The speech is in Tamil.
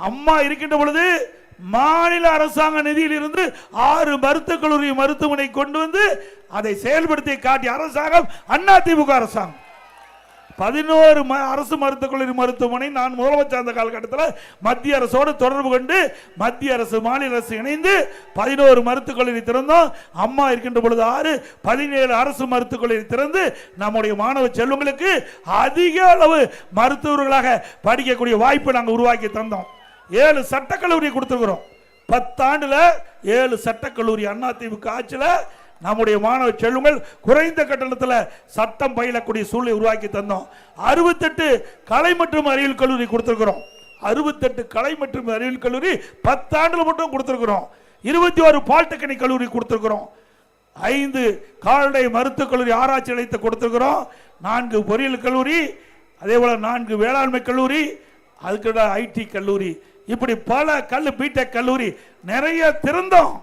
அம்மா இருக்கின்ற பொழுது மாநில அரசாங்க நிதியில் இருந்து 6 மருத்துவக் கல்லூரி மருத்துவமனை கொண்டு வந்து அதை செயல்படுத்தி காட்டிய அரசாங்கம் அதிமுக அரசாங்கம். 11 அரசு மருத்துவக் கல்லூரி மருத்துவமனை நான் முதலமைச்சர் அந்த காலகட்டத்தில் மத்திய அரசோடு தொடர்பு கொண்டு மத்திய அரசு மாநில அரசு இணைந்து 11 மருத்துவக் கல்லூரி திறந்தோம். அம்மா இருக்கின்ற பொழுது 6, 17 அரசு மருத்துவக் கல்லூரி திறந்து நம்முடைய மாணவ செல்வங்களுக்கு அதிக அளவு மருத்துவர்களாக படிக்கக்கூடிய வாய்ப்பை நாங்கள் உருவாக்கி தந்தோம். 7 சட்டக்கல்லூரி கொடுத்துருக்கிறோம். 10 ஆண்டுல 7 சட்டக்கல்லூரி அதிமுக ஆட்சியில் நம்முடைய மாணவ செல்வங்கள் குறைந்த கட்டணத்தில் சட்டம் பயிலக்கூடிய சூழலை உருவாக்கி தந்தோம். 68 கலை மற்றும் அறிவியல் கல்லூரி கொடுத்திருக்கிறோம். 68 கலை மற்றும் அறிவியல் கல்லூரி 10 ஆண்டுல மட்டும் கொடுத்திருக்கிறோம். 21 பாலிடெக்னிக் கல்லூரி கொடுத்திருக்கிறோம். 5 கால்நடை மருத்துவக் கல்லூரி ஆராய்ச்சி நிலையத்தை கொடுத்திருக்கிறோம். 4 பொறியியல் கல்லூரி, அதே போல 4 வேளாண்மை கல்லூரி, அதுக்கு ஐடி கல்லூரி, இப்படி பல பிடெக் கல்லூரி நிறைய திறந்தோம்.